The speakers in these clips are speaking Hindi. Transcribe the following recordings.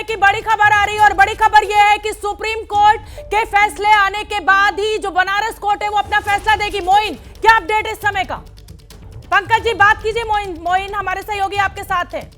कि बड़ी खबर आ रही है और बड़ी खबर यह है कि सुप्रीम कोर्ट के फैसले आने के बाद ही जो बनारस कोर्ट है वो अपना फैसला देगी। मोइन, क्या अपडेट इस समय का? पंकज जी बात कीजिए। मोइन हमारे सहयोगी आपके साथ है।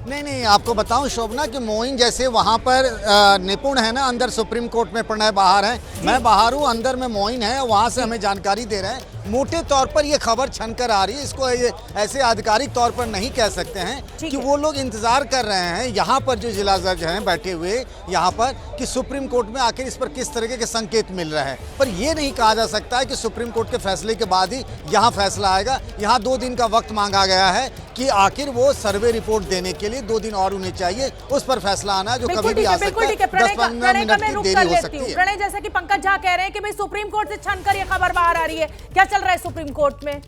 नहीं, आपको बताऊं शोभना कि मोइन जैसे वहां पर निपुण है ना, अंदर सुप्रीम कोर्ट में प्रणय बाहर है, मैं बाहर हूं, अंदर में मोइन है, वहां से हमें जानकारी दे रहे हैं। मोटे तौर पर ये खबर छनकर आ रही है, इसको ये ऐसे आधिकारिक तौर पर नहीं कह सकते हैं कि वो लोग इंतजार कर रहे हैं यहाँ पर जो जिला जज हैं बैठे हुए यहाँ पर कि सुप्रीम कोर्ट में आखिर इस पर किस तरीके के संकेत मिल रहे हैं। पर ये नहीं कहा जा सकता है कि सुप्रीम कोर्ट के फैसले के बाद ही यहाँ फैसला आएगा। यहाँ 2 दिन का वक्त मांगा गया है कि आखिर वो सर्वे रिपोर्ट देने के लिए 2 दिन और उन्हें चाहिए, उस पर फैसला आना जो कभी भी आ सकता है। 10-15 मिनट की देरी हो सकती है। प्रणय, जैसा कि पंकज झा कह रहे हैं कि भाई सुप्रीम कोर्ट से छनकर ये खबर बाहर आ रही है, क्या चल रहा है सुप्रीम कोर्ट में?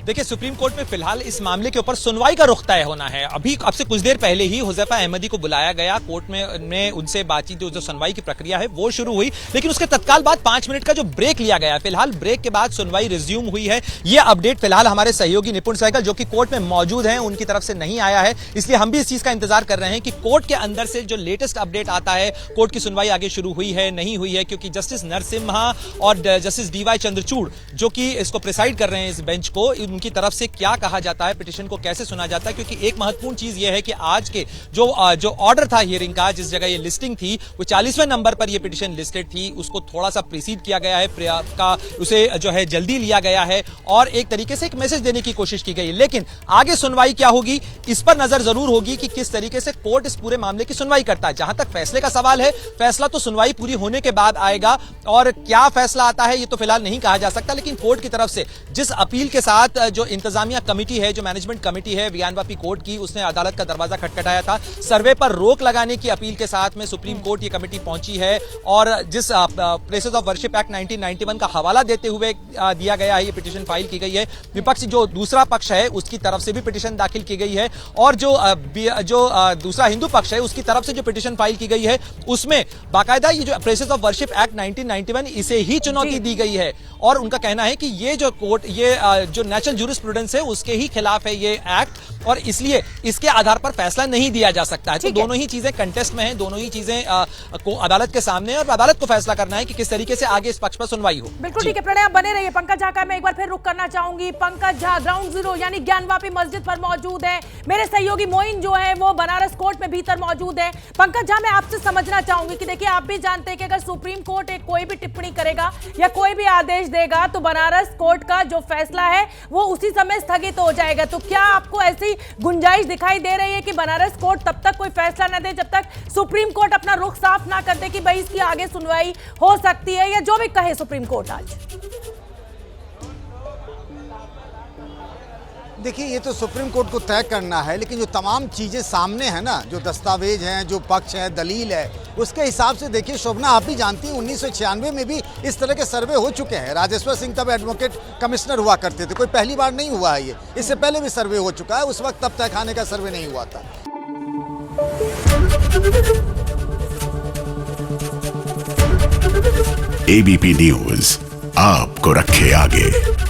देखिए, सुप्रीम कोर्ट में फिलहाल इस मामले के ऊपर सुनवाई का रुख तय होना है। अभी अब से कुछ देर पहले ही हुज़ैफा अहमदी को बुलाया गया कोर्ट में उनसे बातचीत, जो सुनवाई की प्रक्रिया है वो शुरू हुई, लेकिन उसके तत्काल बाद 5 मिनट का जो ब्रेक लिया गया, फिलहाल ब्रेक के बाद सुनवाई रिज्यूम हुई है। ये अपडेट फिलहाल हमारे सहयोगी निपुण सहगल जो कि कोर्ट में मौजूद हैं उनकी तरफ से नहीं आया है, इसलिए हम भी इस चीज का इंतजार कर रहे हैं कि कोर्ट के अंदर से जो लेटेस्ट अपडेट आता है, कोर्ट की सुनवाई आगे शुरू हुई है नहीं हुई है, क्योंकि जस्टिस नरसिम्हा और जस्टिस DY चंद्रचूड़ जो कि इसको प्रिसाइड कर रहे हैं इस बेंच को, उनकी तरफ से क्या कहा जाता है, पिटीशन को कैसे सुना जाता है। क्योंकि एक महत्वपूर्ण चीज यह है कि आज के जो ऑर्डर था हियरिंग का, जिस जगह ये लिस्टिंग थी वो 40वें नंबर पर ये पिटीशन लिस्टेड थी, उसको थोड़ा सा प्रीसीड किया गया है, उसे जो है जल्दी लिया गया है और एक तरीके से एक मैसेज देने की कोशिश की गई। लेकिन आगे सुनवाई क्या होगी इस पर नजर जरूर होगी कि किस तरीके से कोर्ट इस पूरे मामले की सुनवाई करता है। जहां तक फैसले का सवाल है, फैसला तो सुनवाई पूरी होने के बाद आएगा और क्या फैसला आता है ये तो फिलहाल नहीं कहा जा सकता। लेकिन कोर्ट की तरफ से जिस अपील के साथ जो इंतजामिया कमेटी है, जो मैनेजमेंट कमेटी है वियानवापी कोर्ट की, उसने अदालत का दरवाजा खटखटाया था, सर्वे पर रोक लगाने की अपील के साथ में सुप्रीम कोर्ट ये कमेटी पहुंची है और जिस प्लेसेस ऑफ वर्शिप एक्ट 1991 का हवाला देते हुए दिया गया है, ये पिटीशन फाइल की गई है। विपक्ष जो दूसरा पक्ष है उसकी तरफ से भी पिटीशन दाखिल की गई है और जो दूसरा हिंदू पक्ष है उसकी तरफ से जो पिटीशन फाइल की गई है उसमें बाकायदा ये जो प्लेसेस ऑफ वर्शिप एक्ट 1991 इसे ही चुनौती दी गई है और उनका कहना है कि ये जो कोर्ट, ये जो नेचुरल जूरिस्प्रूडेंस है उसके ही खिलाफ है ये एक्ट और इसलिए इसके आधार पर फैसला नहीं दिया जा सकता है। तो दोनों ही चीजें कंटेस्ट में हैं, दोनों ही चीजें अदालत के सामने है और अदालत को फैसला करना है कि किस तरीके से आगे इस पक्ष पर सुनवाई हो। बिल्कुल ठीक है प्रणय, आप बने रहिए। पंकज झा का मैं एक बार फिर रुक करना चाहूंगी। पंकज झा ग्राउंड जीरो यानी ज्ञानवापी मस्जिद पर मौजूद है, मेरे सहयोगी मोइन जो है वो बनारस कोर्ट में भीतर मौजूद है। पंकज झा, मैं आपसे समझना चाहूंगी कि देखिए आप भी जानते हैं कि अगर सुप्रीम कोर्ट एक कोई भी टिप्पणी करेगा या कोई भी आदेश देगा तो बनारस कोर्ट का जो फैसला है वो उसी समय स्थगित हो जाएगा। तो क्या आपको ऐसी गुंजाइश दिखाई दे रही है कि बनारस कोर्ट तब तक कोई फैसला न दे जब तक सुप्रीम कोर्ट अपना रुख साफ ना कर दे कि भाई इसकी आगे सुनवाई हो सकती है, या जो भी कहे सुप्रीम कोर्ट आज? देखिए, ये तो सुप्रीम कोर्ट को तय करना है, लेकिन जो तमाम चीज़ें सामने हैं ना, जो दस्तावेज हैं, जो पक्ष है, दलील है, उसके हिसाब से देखिए शोभना, आप भी जानती हैं 1996 में भी इस तरह के सर्वे हो चुके हैं। राजेश्वर सिंह तब एडवोकेट कमिश्नर हुआ करते थे, कोई पहली बार नहीं हुआ है ये, इससे पहले भी सर्वे हो चुका है, उस वक्त तब तहखाने का सर्वे नहीं हुआ था। ABP न्यूज़ आपको रखे आगे।